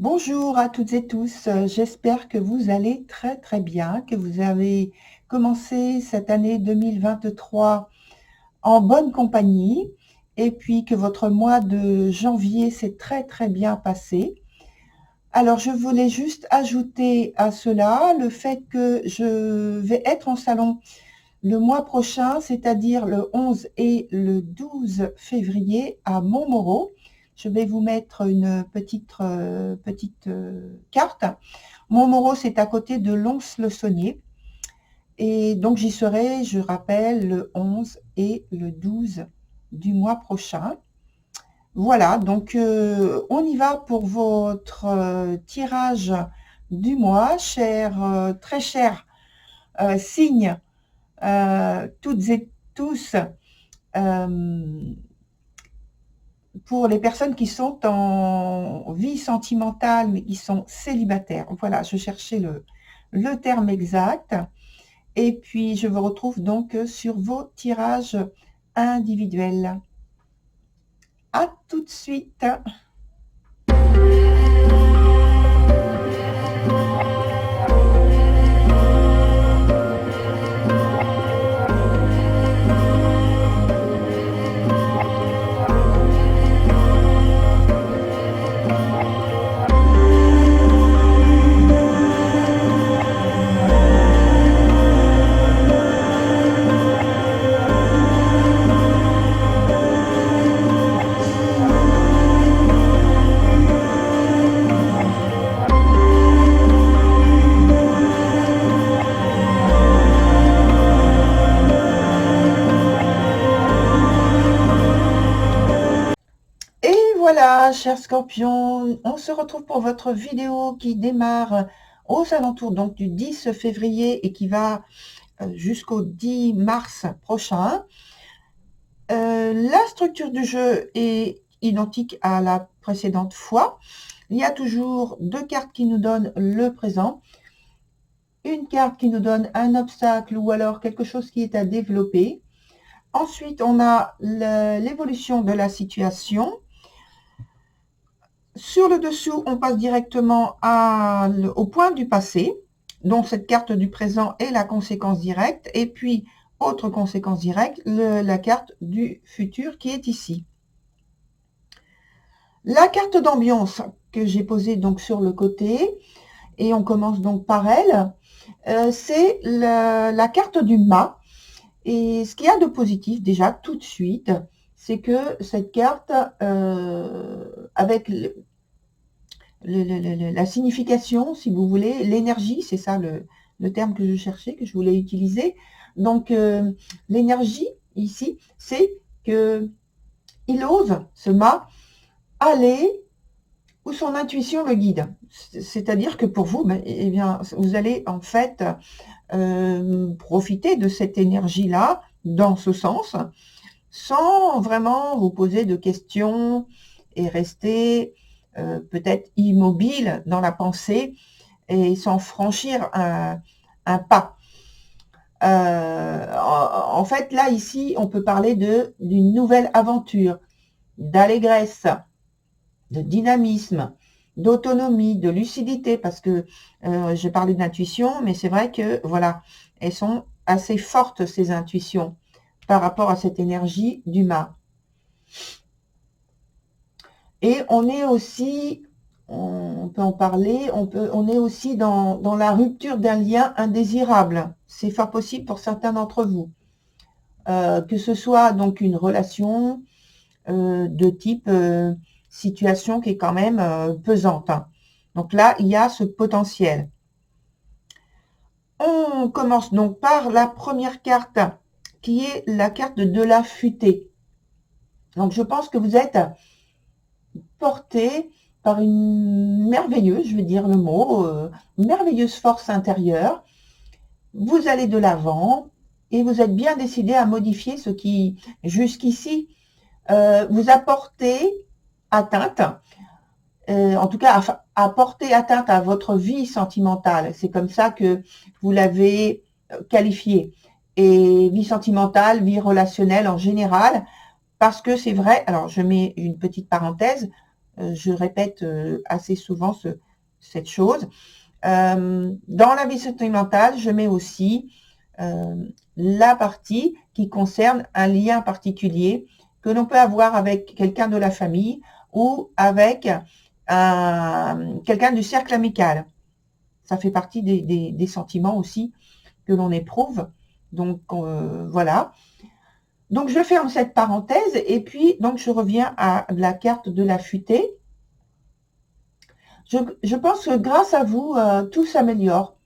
Bonjour à toutes et tous, j'espère que vous allez très très bien, que vous avez commencé cette année 2023 en bonne compagnie et puis que votre mois de janvier s'est très très bien passé. Alors je voulais juste ajouter à cela le fait que je vais être en salon le mois prochain, c'est-à-dire le 11 et le 12 février à Montmoreau. Je vais vous mettre une petite carte. Montmoreau, c'est à côté de Lons-le-Saunier. Et donc j'y serai, je rappelle, le 11 et le 12 du mois prochain. Voilà, donc on y va pour votre tirage du mois, très cher signe toutes et tous, pour les personnes qui sont en vie sentimentale, mais qui sont célibataires. Voilà, je cherchais le terme exact. Et puis, je vous retrouve donc sur vos tirages individuels. À tout de suite. Et voilà, chers scorpions, on se retrouve pour votre vidéo qui démarre aux alentours donc du 10 février et qui va jusqu'au 10 mars prochain. La structure du jeu est identique à la précédente fois. Il y a toujours deux cartes qui nous donnent le présent, une carte qui nous donne un obstacle ou alors quelque chose qui est à développer. Ensuite, on a l'évolution de la situation. Sur le dessous, on passe directement au point du passé, dont cette carte du présent est la conséquence directe, et puis, autre conséquence directe, la carte du futur qui est ici. La carte d'ambiance que j'ai posée donc sur le côté, et on commence donc par elle, c'est la carte du mât. Et ce qu'il y a de positif déjà tout de suite, c'est que cette carte, avec la signification, si vous voulez, l'énergie, c'est ça le terme que je cherchais, que je voulais utiliser. Donc l'énergie ici, c'est que il ose, ce mât, aller où son intuition le guide. C'est-à-dire que pour vous, eh bien, vous allez en fait profiter de cette énergie-là dans ce sens, sans vraiment vous poser de questions et rester peut-être immobile dans la pensée et sans franchir un pas. En fait, là, ici, on peut parler d'une nouvelle aventure, d'allégresse, de dynamisme, d'autonomie, de lucidité, parce que j'ai parlé d'intuition, mais c'est vrai que, voilà, elles sont assez fortes, ces intuitions, par rapport à cette énergie du mât. Et on est aussi, on peut en parler, on est aussi dans la rupture d'un lien indésirable. C'est fort possible pour certains d'entre vous. Que ce soit donc une relation de type situation qui est quand même pesante. Hein. Donc là, il y a ce potentiel. On commence donc par la première carte, qui est la carte de la futaie. Donc je pense que vous êtes porté par une merveilleuse, je vais dire le mot, merveilleuse force intérieure. Vous allez de l'avant et vous êtes bien décidé à modifier ce qui, jusqu'ici, vous a porté atteinte, en tout cas à porter atteinte à votre vie sentimentale. C'est comme ça que vous l'avez qualifié. Et vie sentimentale, vie relationnelle en général, parce que c'est vrai, alors je mets une petite parenthèse, Je répète assez souvent cette chose. Dans la vie sentimentale, je mets aussi la partie qui concerne un lien particulier que l'on peut avoir avec quelqu'un de la famille ou avec quelqu'un du cercle amical. Ça fait partie des sentiments aussi que l'on éprouve. Donc voilà. Donc je ferme cette parenthèse et puis donc je reviens à la carte de la futaie. Je pense que grâce à vous, tout s'améliore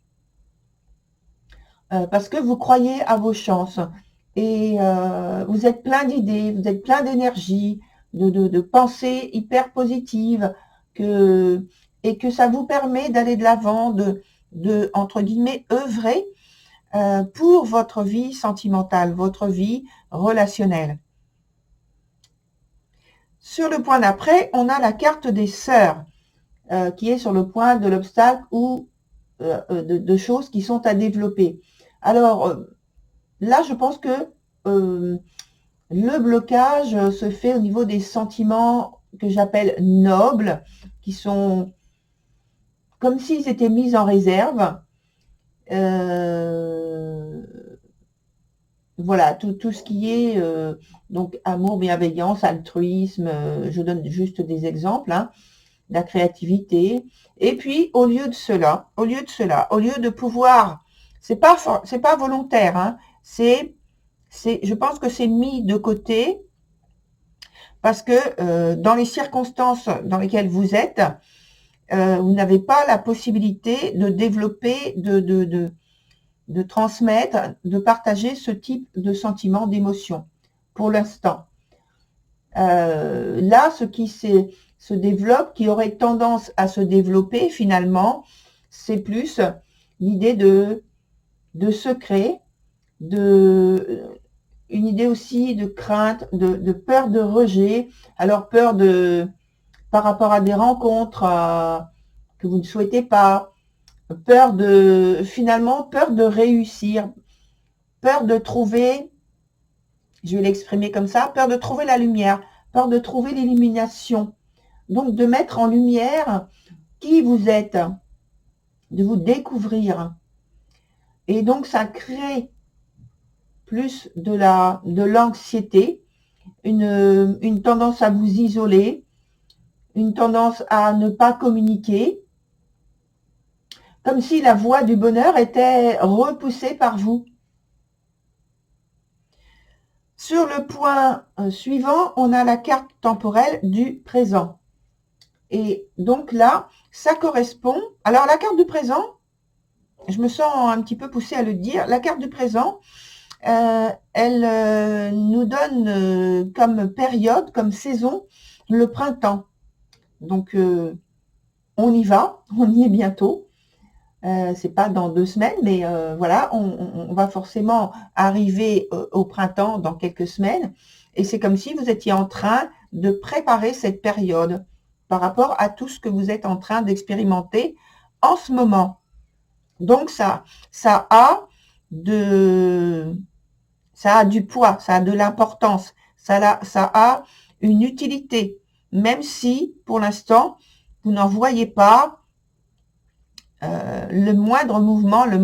parce que vous croyez à vos chances et vous êtes plein d'idées, vous êtes plein d'énergie, de pensées hyper positives et que ça vous permet d'aller de l'avant, de entre guillemets œuvrer pour votre vie sentimentale, votre vie relationnelle. Sur le point d'après, on a la carte des sœurs qui est sur le point de l'obstacle ou de choses qui sont à développer. Alors là, je pense que le blocage se fait au niveau des sentiments que j'appelle nobles, qui sont comme s'ils étaient mis en réserve. Voilà, tout ce qui est donc amour, bienveillance, altruisme, je donne juste des exemples, hein, la créativité. Et puis au lieu de cela, au lieu de pouvoir, c'est pas volontaire, hein, je pense que c'est mis de côté parce que dans les circonstances dans lesquelles vous êtes, vous n'avez pas la possibilité de développer, de transmettre, de partager ce type de sentiment, d'émotion pour l'instant. Là, ce qui se développe, qui aurait tendance à se développer finalement, c'est plus l'idée de secret, une idée aussi de crainte, de peur de rejet. Alors peur par rapport à des rencontres que vous ne souhaitez pas, finalement peur de réussir, peur de trouver, je vais l'exprimer comme ça, peur de trouver la lumière, peur de trouver l'illumination. Donc de mettre en lumière qui vous êtes, de vous découvrir. Et donc ça crée plus de l'anxiété, une tendance à vous isoler, une tendance à ne pas communiquer, comme si la voie du bonheur était repoussée par vous. Sur le point suivant, on a la carte temporelle du présent. Et donc là, ça correspond. Alors la carte du présent, je me sens un petit peu poussée à le dire, la carte du présent, elle nous donne comme période, comme saison, le printemps. Donc on y va, on y est bientôt. C'est pas dans 2 semaines, mais voilà, on va forcément arriver au printemps dans quelques semaines. Et c'est comme si vous étiez en train de préparer cette période par rapport à tout ce que vous êtes en train d'expérimenter en ce moment. Donc ça a du poids, ça a de l'importance, ça a une utilité, même si pour l'instant vous n'en voyez pas le moindre mouvement, le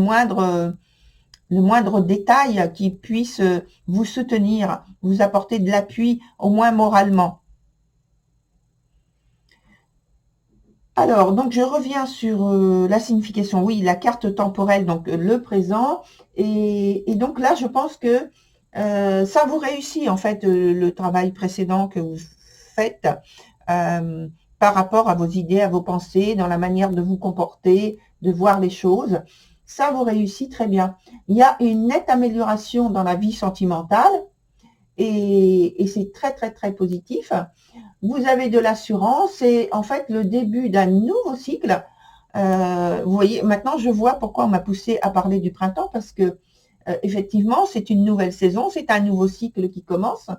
moindre détail qui puisse vous soutenir, vous apporter de l'appui, au moins moralement. Alors, donc je reviens sur la signification. Oui, la carte temporelle, donc le présent. Et donc là, je pense que ça vous réussit, en fait, le travail précédent que vous faites par rapport à vos idées, à vos pensées, dans la manière de vous comporter, de voir les choses. Ça vous réussit très bien. Il y a une nette amélioration dans la vie sentimentale et c'est très, très, très positif. Vous avez de l'assurance, c'est en fait le début d'un nouveau cycle. Vous voyez, maintenant je vois pourquoi on m'a poussé à parler du printemps, parce que effectivement c'est une nouvelle saison, c'est un nouveau cycle qui commence,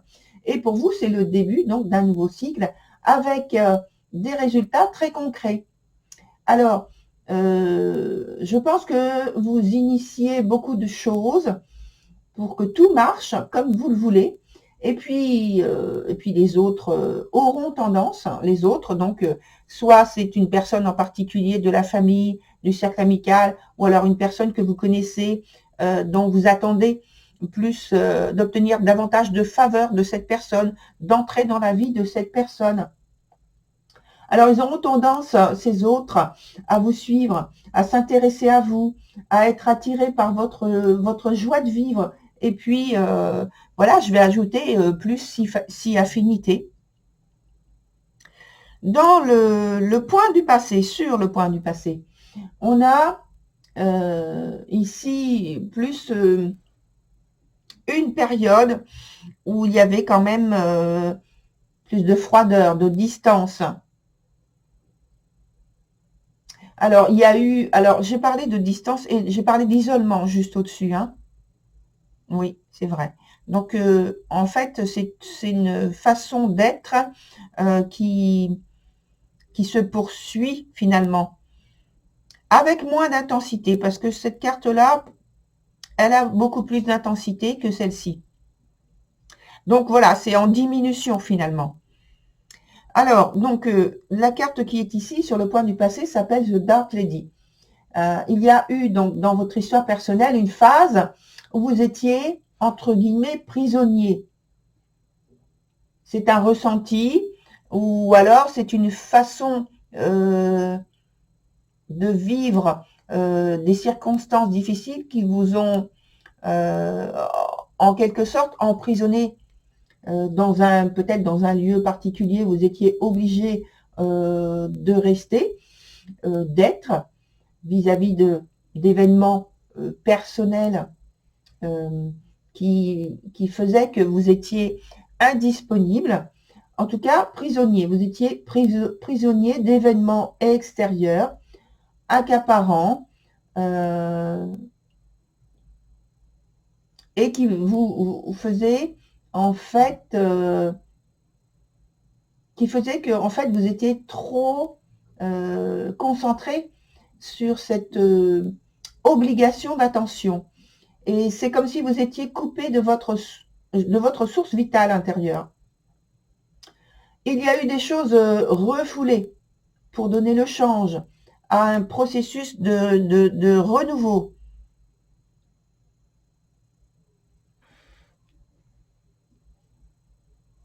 et pour vous c'est le début donc d'un nouveau cycle avec des résultats très concrets. Alors, je pense que vous initiez beaucoup de choses pour que tout marche comme vous le voulez. Et puis les autres auront tendance, hein, les autres, donc soit c'est une personne en particulier de la famille, du cercle amical, ou alors une personne que vous connaissez, dont vous attendez plus d'obtenir davantage de faveur de cette personne, d'entrer dans la vie de cette personne. Alors, ils auront tendance, ces autres, à vous suivre, à s'intéresser à vous, à être attirés par votre joie de vivre. Et puis, voilà, je vais ajouter plus si affinité. Dans le point du passé, sur le point du passé, on a ici plus une période où il y avait quand même plus de froideur, de distance. Alors, il y a eu, alors j'ai parlé de distance et j'ai parlé d'isolement juste au-dessus, hein. Oui, c'est vrai. Donc, en fait, c'est une façon d'être qui se poursuit finalement, avec moins d'intensité, parce que cette carte-là, elle a beaucoup plus d'intensité que celle-ci. Donc voilà, c'est en diminution finalement. Alors, donc, la carte qui est ici, sur le point du passé, s'appelle The Dark Lady. Il y a eu donc dans votre histoire personnelle une phase où vous étiez, entre guillemets, prisonnier. C'est un ressenti, ou alors c'est une façon de vivre des circonstances difficiles qui vous ont en quelque sorte emprisonné peut-être dans un lieu particulier, vous étiez obligé de rester, d'être vis-à-vis d'événements personnels qui faisaient que vous étiez indisponible, en tout cas prisonnier. Vous étiez prisonnier d'événements extérieurs, accaparants, et qui vous faisaient en fait qui faisait que en fait vous étiez trop concentré sur cette obligation d'attention. Et c'est comme si vous étiez coupé de votre source vitale intérieure. Il y a eu des choses refoulées pour donner le change à un processus de renouveau.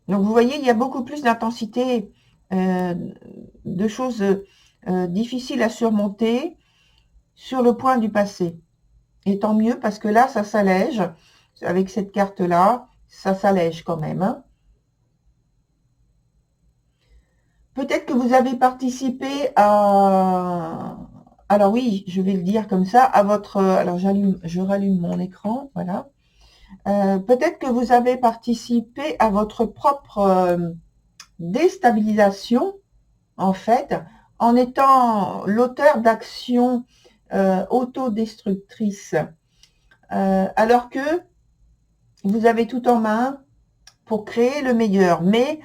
Donc vous voyez, il y a beaucoup plus d'intensité, de choses difficiles à surmonter sur le point du passé. Et tant mieux, parce que là, ça s'allège. Avec cette carte-là, ça s'allège quand même, hein. Peut-être que vous avez participé à... Alors oui, je vais le dire comme ça, à votre... Alors je rallume mon écran, voilà. Peut-être que vous avez participé à votre propre déstabilisation, en fait, en étant l'auteur d'actions autodestructrices. Alors que vous avez tout en main pour créer le meilleur. Mais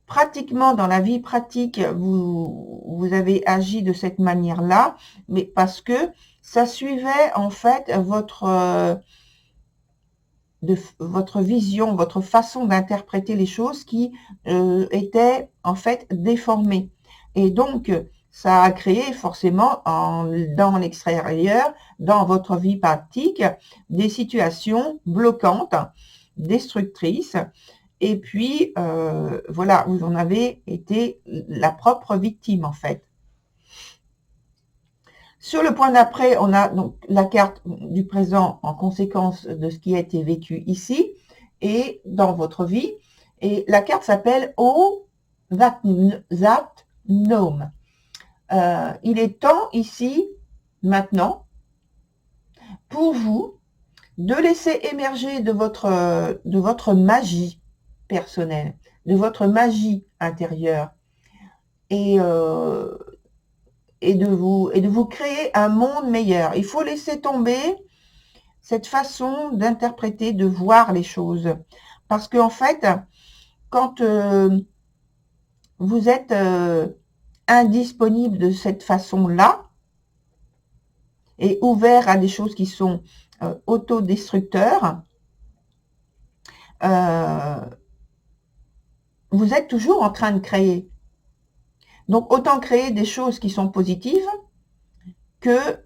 pratiquement dans la vie pratique, vous avez agi de cette manière-là, mais parce que ça suivait en fait votre vision, votre façon d'interpréter les choses qui était en fait déformée. Et donc, ça a créé forcément dans l'extérieur, dans votre vie pratique, des situations bloquantes, destructrices. Et puis, voilà, vous en avez été la propre victime en fait. Sur le point d'après, on a donc la carte du présent en conséquence de ce qui a été vécu ici et dans votre vie. Et la carte s'appelle Oh, that gnome. Il est temps ici, maintenant, pour vous de laisser émerger de votre magie personnelle, de votre magie intérieure. Et de vous créer un monde meilleur. Il faut laisser tomber cette façon d'interpréter, de voir les choses. Parce qu'en fait, quand vous êtes indisponible de cette façon-là et ouvert à des choses qui sont autodestructeurs, vous êtes toujours en train de créer. Donc, autant créer des choses qui sont positives que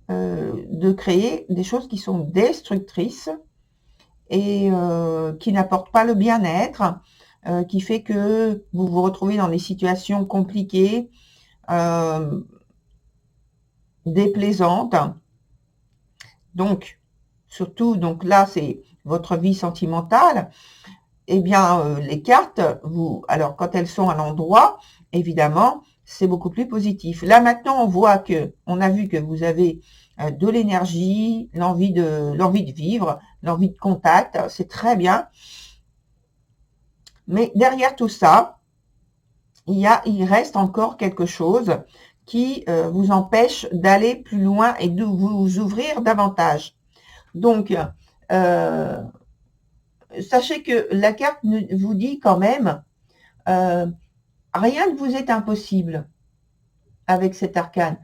de créer des choses qui sont destructrices et qui n'apportent pas le bien-être, qui fait que vous vous retrouvez dans des situations compliquées, déplaisantes. Donc, surtout, donc là, c'est votre vie sentimentale. Eh bien, les cartes, alors quand elles sont à l'endroit, évidemment, c'est beaucoup plus positif. Là, maintenant, on a vu que vous avez de l'énergie, l'envie de vivre, l'envie de contact, c'est très bien. Mais derrière tout ça, il reste encore quelque chose qui vous empêche d'aller plus loin et de vous ouvrir davantage. Donc, sachez que la carte vous dit quand même, rien ne vous est impossible avec cet arcane.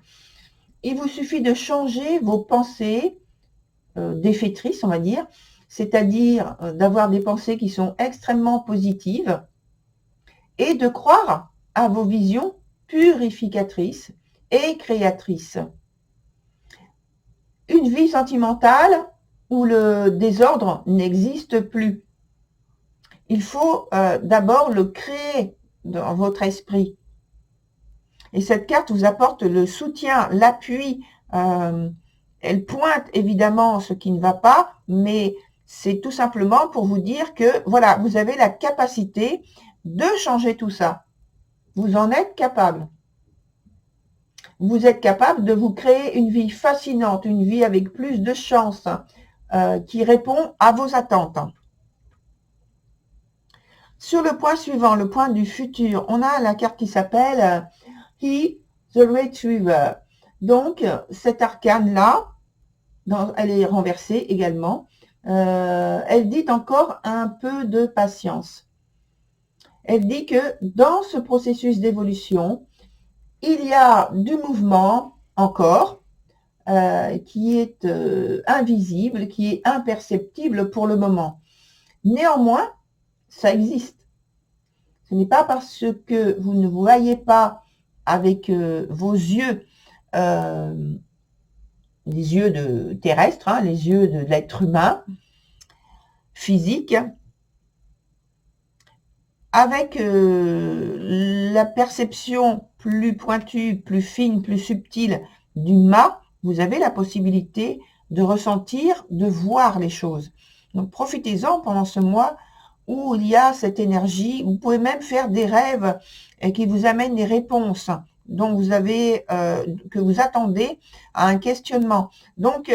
Il vous suffit de changer vos pensées défaitrices, on va dire, c'est-à-dire d'avoir des pensées qui sont extrêmement positives et de croire à vos visions purificatrices et créatrices. Une vie sentimentale où le désordre n'existe plus. Il faut d'abord le créer dans votre esprit. Et cette carte vous apporte le soutien, l'appui. Elle pointe évidemment ce qui ne va pas, mais c'est tout simplement pour vous dire que voilà, vous avez la capacité de changer tout ça. Vous en êtes capable. Vous êtes capable de vous créer une vie fascinante, une vie avec plus de chance, qui répond à vos attentes. Sur le point suivant, le point du futur, on a la carte qui s'appelle He, the Retriever. Donc, cet arcane-là, elle est renversée également, elle dit encore un peu de patience. Elle dit que dans ce processus d'évolution, il y a du mouvement encore, qui est invisible, qui est imperceptible pour le moment. Néanmoins, ça existe. Ce n'est pas parce que vous ne voyez pas avec vos yeux, les yeux terrestres, hein, les yeux de l'être humain, physique, avec la perception plus pointue, plus fine, plus subtile du mât, vous avez la possibilité de ressentir, de voir les choses. Donc profitez-en pendant ce mois où il y a cette énergie. Vous pouvez même faire des rêves qui vous amènent des réponses dont vous avez, que vous attendez à un questionnement. Donc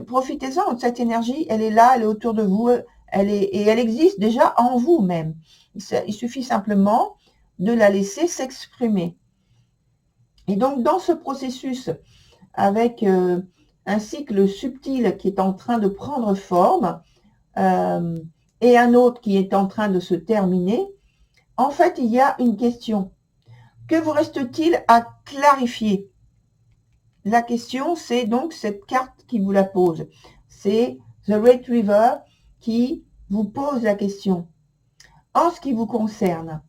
profitez-en de cette énergie, elle est là, elle est autour de vous, et elle existe déjà en vous-même. Il suffit simplement de la laisser s'exprimer. Et donc, dans ce processus, avec un cycle subtil qui est en train de prendre forme, et un autre qui est en train de se terminer, en fait, il y a une question. Que vous reste-t-il à clarifier? La question, c'est donc cette carte qui vous la pose. C'est The Retriever qui vous pose la question. En ce qui vous concerne,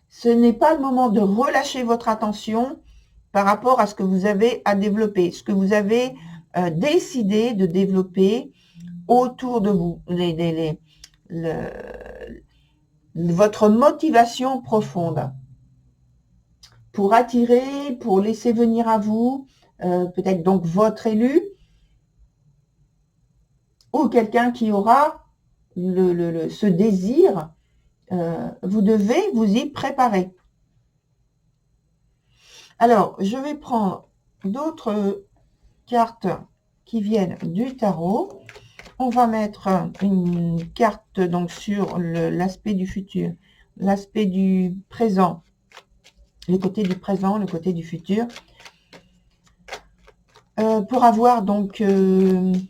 ce n'est pas le moment de relâcher votre attention par rapport à ce que vous avez à développer, ce que vous avez décidé de développer autour de vous, votre motivation profonde pour attirer, pour laisser venir à vous, peut-être donc votre élu ou quelqu'un qui aura ce désir. Vous devez vous y préparer. Alors, je vais prendre d'autres cartes qui viennent du tarot. On va mettre une carte donc sur l'aspect du futur, l'aspect du présent, le côté du présent, le côté du futur, pour avoir donc une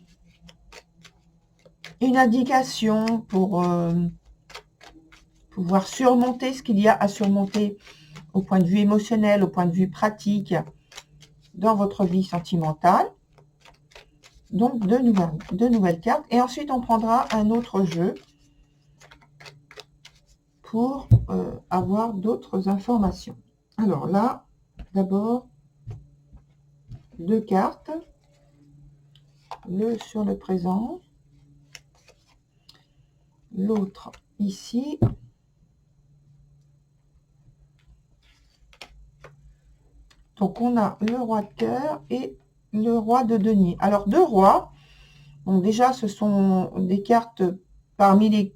indication pour pouvoir surmonter ce qu'il y a à surmonter au point de vue émotionnel, au point de vue pratique, dans votre vie sentimentale. Donc, de nouvelles cartes. Et ensuite, on prendra un autre jeu pour avoir d'autres informations. Alors là, d'abord, 2 cartes. Le sur le présent. L'autre ici. Donc, on a le roi de cœur et le roi de denier. Alors, 2 rois. Donc, déjà, ce sont des cartes parmi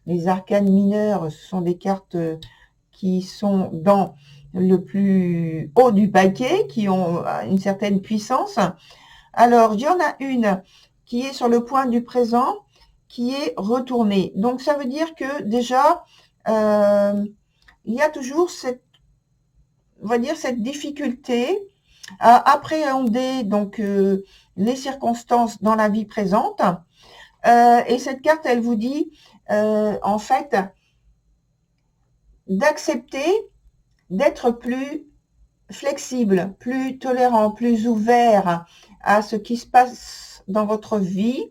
les arcanes mineures. Ce sont des cartes qui sont dans le plus haut du paquet, qui ont une certaine puissance. Alors, il y en a une qui est sur le point du présent, qui est retournée. Donc, ça veut dire que déjà, il y a toujours cette, on va dire, cette difficulté à appréhender donc les circonstances dans la vie présente. Et cette carte, elle vous dit, en fait, d'accepter d'être plus flexible, plus tolérant, plus ouvert à ce qui se passe dans votre vie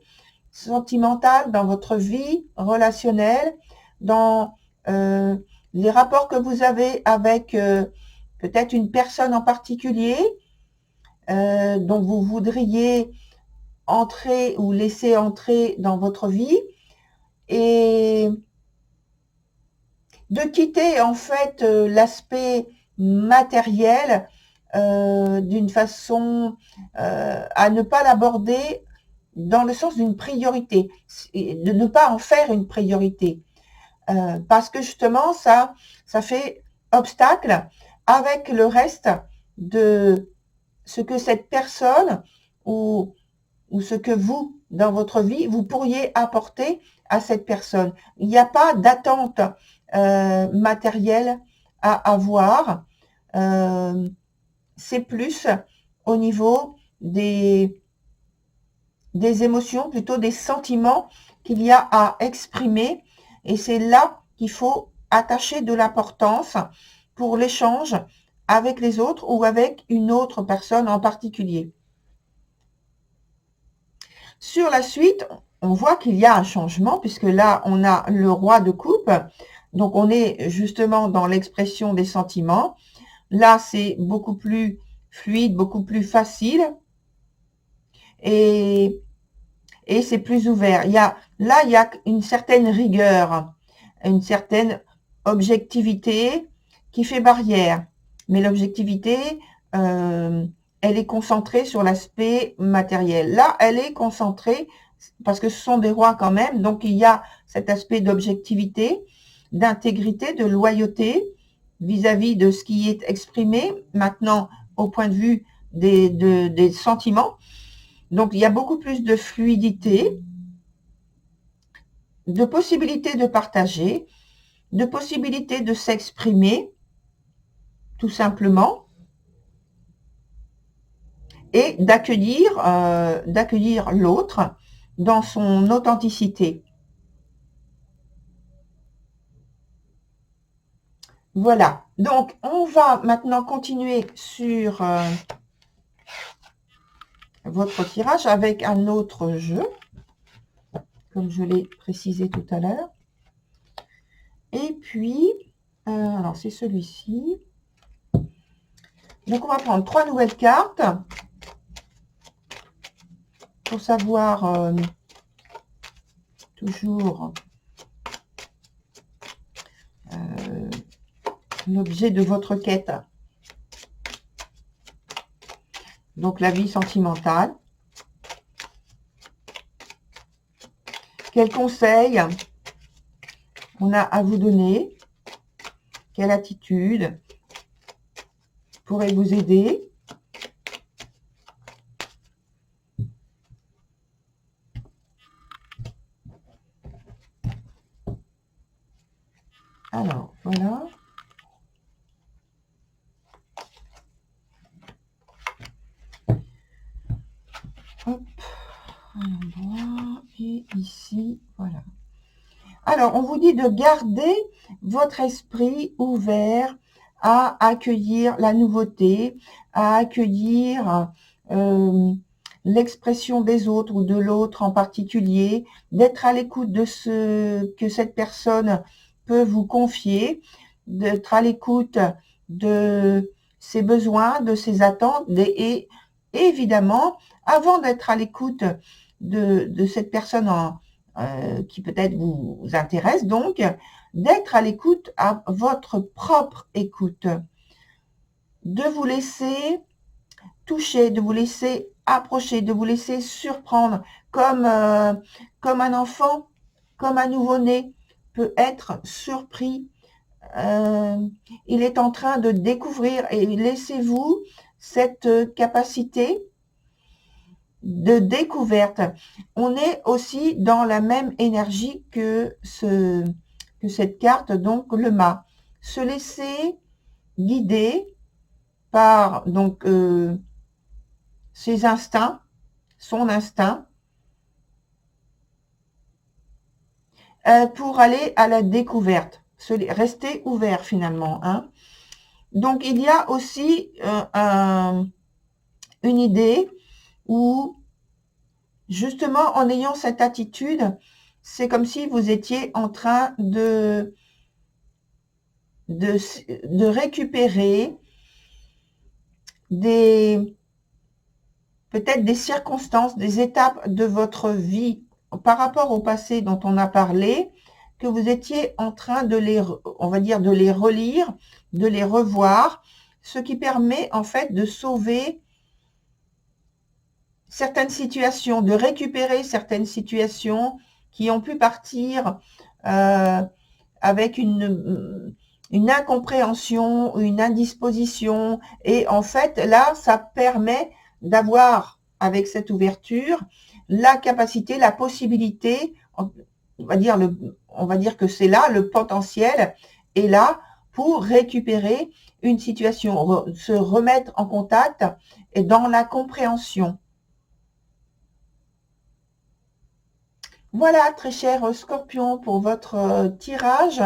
sentimentale, dans votre vie relationnelle, dans les rapports que vous avez avec peut-être une personne en particulier dont vous voudriez entrer ou laisser entrer dans votre vie, et de quitter en fait l'aspect matériel d'une façon à ne pas l'aborder dans le sens d'une priorité, de ne pas en faire une priorité, parce que justement ça fait obstacle avec le reste de ce que cette personne ou ce que vous, dans votre vie, vous pourriez apporter à cette personne. Il n'y a pas d'attente matérielle à avoir. C'est plus au niveau des émotions, plutôt des sentiments qu'il y a à exprimer. Et c'est là qu'il faut attacher de l'importance pour l'échange avec les autres ou avec une autre personne en particulier. Sur la suite, on voit qu'il y a un changement, puisque là, on a le roi de coupe. Donc, on est justement dans l'expression des sentiments. Là, c'est beaucoup plus fluide, beaucoup plus facile. Et c'est plus ouvert. Là, il y a une certaine rigueur, une certaine objectivité qui fait barrière. Mais l'objectivité, elle est concentrée sur l'aspect matériel. Là, elle est concentrée, parce que ce sont des rois quand même, donc il y a cet aspect d'objectivité, d'intégrité, de loyauté vis-à-vis de ce qui est exprimé, maintenant au point de vue des sentiments. Donc, il y a beaucoup plus de fluidité, de possibilité de partager, de possibilité de s'exprimer, tout simplement, et d'accueillir l'autre dans son authenticité. Voilà. Donc, on va maintenant continuer sur votre tirage avec un autre jeu, comme je l'ai précisé tout à l'heure. Et puis, alors c'est celui-ci. Donc, on va prendre 3 nouvelles cartes pour savoir toujours l'objet de votre quête. Donc, la vie sentimentale. Quel conseil on a à vous donner? Quelle attitude pourrait vous aider? Alors, voilà. Hop, un endroit, et ici, voilà. Alors, on vous dit de garder votre esprit ouvert à accueillir la nouveauté, à accueillir l'expression des autres ou de l'autre en particulier, d'être à l'écoute de ce que cette personne peut vous confier, d'être à l'écoute de ses besoins, de ses attentes, et évidemment, avant d'être à l'écoute de cette personne qui peut-être vous intéresse, donc, d'être à l'écoute à votre propre écoute, de vous laisser toucher, de vous laisser approcher, de vous laisser surprendre, comme un enfant, comme un nouveau-né peut être surpris. Il est en train de découvrir, et laissez-vous cette capacité de découverte. On est aussi dans la même énergie que cette carte, donc le mât. Se laisser guider par donc ses instincts, son instinct, pour aller à la découverte, rester ouvert finalement, hein. Donc il y a aussi une idée où justement en ayant cette attitude, c'est comme si vous étiez en train de récupérer peut-être des circonstances, des étapes de votre vie par rapport au passé dont on a parlé, que vous étiez en train de on va dire, de les relire, de les revoir, ce qui permet en fait de sauver certaines situations, de récupérer certaines situations qui ont pu partir avec une incompréhension, une indisposition. Et en fait, là, ça permet d'avoir, avec cette ouverture, la capacité, la possibilité, on va dire que c'est là, le potentiel est là pour récupérer une situation, se remettre en contact et dans la compréhension. Voilà, très cher Scorpion, pour votre tirage.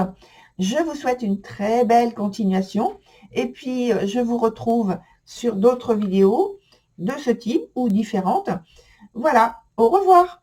Je vous souhaite une très belle continuation. Et puis, je vous retrouve sur d'autres vidéos de ce type ou différentes. Voilà, au revoir.